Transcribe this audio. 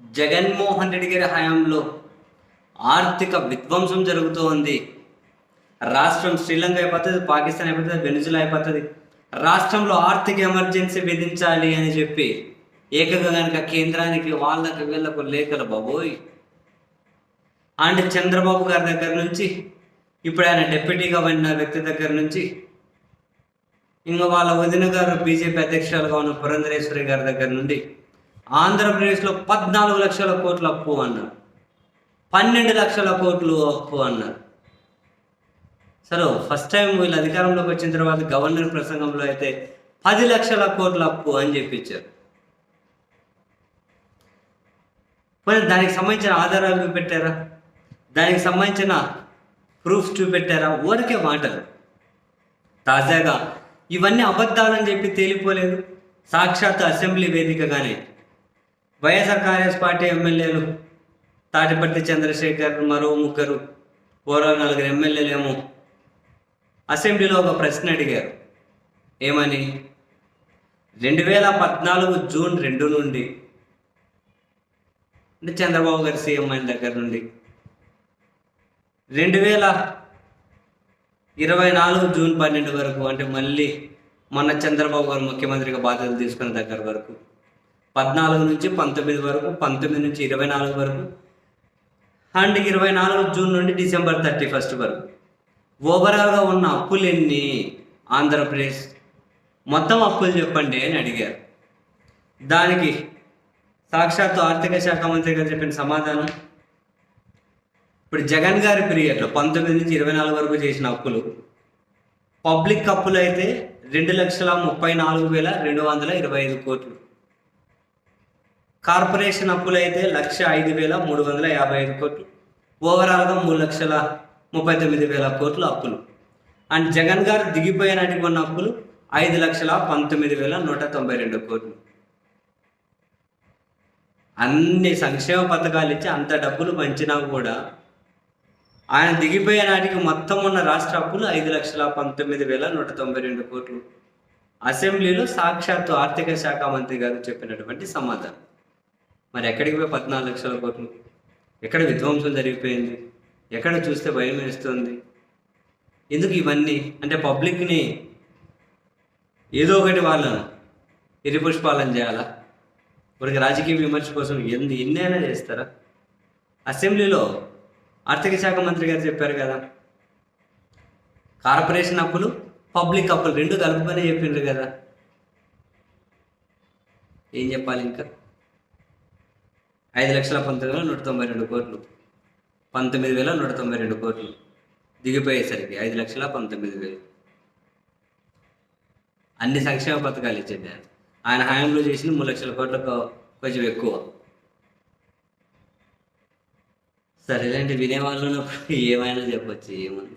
జగన్మోహన్ రెడ్డి గారి హయాంలో ఆర్థిక విధ్వంసం జరుగుతూ ఉంది. రాష్ట్రం శ్రీలంక అయిపోతుంది, పాకిస్తాన్ అయిపోతుంది, వెనుజులా అయిపోతుంది. రాష్ట్రంలో ఆర్థిక ఎమర్జెన్సీ విధించాలి అని చెప్పి ఏకంగా కనుక కేంద్రానికి వాళ్ళకి వీళ్ళకు లేఖలు బాబోయ్. అంటే చంద్రబాబు గారి దగ్గర నుంచి, ఇప్పుడు ఆయన డిప్యూటీగా ఉన్న వ్యక్తి దగ్గర నుంచి, ఇంకా వాళ్ళ వదిన గారు బీజేపీ అధ్యక్షురాలుగా ఉన్న పురంధరేశ్వరి గారి దగ్గర నుండి ఆంధ్రప్రదేశ్లో 14 లక్షల కోట్ల అప్పు అన్నారు, 12 లక్షల కోట్లు అప్పు అన్నారు. సరే, ఫస్ట్ టైం వీళ్ళు అధికారంలోకి వచ్చిన తర్వాత గవర్నర్ ప్రసంగంలో అయితే 10 లక్షల కోట్ల అప్పు అని చెప్పించారు. దానికి సంబంధించిన ఆధారాలు చూపెట్టారా? దానికి సంబంధించిన ప్రూఫ్స్ చూపెట్టారా? ఊరికే మాటలు. తాజాగా ఇవన్నీ అబద్ధాలని చెప్పి తేలిపోలేదు. సాక్షాత్ అసెంబ్లీ వేదికగానే వైఎస్ఆర్ కాంగ్రెస్ పార్టీ ఎమ్మెల్యేలు తాటిపర్తి చంద్రశేఖర్, మరో ముగ్గురు, ఓరో 4 ఎమ్మెల్యేలు ఏమో అసెంబ్లీలో ఒక ప్రశ్న అడిగారు. ఏమని? 2014 జూన్ 2 నుండి, అంటే చంద్రబాబు గారు సీఎం అయిన దగ్గర నుండి, 2024 జూన్ 12 వరకు, అంటే మళ్ళీ మొన్న చంద్రబాబు గారు ముఖ్యమంత్రిగా బాధ్యతలు తీసుకున్న దగ్గర వరకు, 14 నుంచి 19 వరకు, 19 నుంచి 24 వరకు, అండ్ 24 జూన్ నుండి డిసెంబర్ 31 వరకు ఓవరాల్గా ఉన్న అప్పులు ఎన్ని? ఆంధ్రప్రదేశ్ మొత్తం అప్పులు చెప్పండి అని అడిగారు. దానికి సాక్షాత్తు ఆర్థిక శాఖ మంత్రి గారు చెప్పిన సమాధానం, ఇప్పుడు జగన్ గారి పీరియడ్లో 19 నుంచి 24 వరకు చేసిన అప్పులు, పబ్లిక్ అప్పులు అయితే 2,34,225 కోట్లు, కార్పొరేషన్ అప్పులు అయితే 1,05,355 కోట్లు, ఓవరాల్గా 3,39,000 కోట్లు అప్పులు. అండ్ జగన్ గారు దిగిపోయినట్టుగా ఉన్న అప్పులు 5,19,192 కోట్లు. అన్ని సంక్షేమ పథకాలు ఇచ్చి అంత డబ్బులు పంచినా కూడా ఆయన దిగిపోయే నాటికి మొత్తం ఉన్న రాష్ట్ర అప్పులు 5,19,192 కోట్లు. అసెంబ్లీలో సాక్షాత్తు ఆర్థిక శాఖ మంత్రి గారు చెప్పినటువంటి సమాధానం. మరి ఎక్కడికి పోయి 14 లక్షల కోట్లు? ఎక్కడ విధ్వంసం జరిగిపోయింది? ఎక్కడ చూస్తే భయం వేస్తుంది? ఎందుకు ఇవన్నీ? అంటే పబ్లిక్ని ఏదో ఒకటి వాళ్ళను ఇరిపుష్పాలను చేయాలా? వారికి రాజకీయ విమర్శ కోసం ఎన్నైనా చేస్తారా? అసెంబ్లీలో ఆర్థిక శాఖ మంత్రి గారు చెప్పారు కదా, కార్పొరేషన్ అప్పులు, పబ్లిక్ అప్పులు 2 కలుపుకొని చెప్పిండ్రు కదా. ఏం చెప్పాలి ఇంకా? 5,19,192 కోట్లు, 19,192 కోట్లు దిగిపోయేసరికి 5,19,000. అన్ని సంక్షేమ పథకాలు ఇచ్చేది ఆయన హయాంలో చేసిన 3 లక్షల కోట్లకు కొంచెం ఎక్కువ. సరే, ఇలాంటి వినేవాళ్ళు ఏమైనా చెప్పొచ్చు, ఏముంది.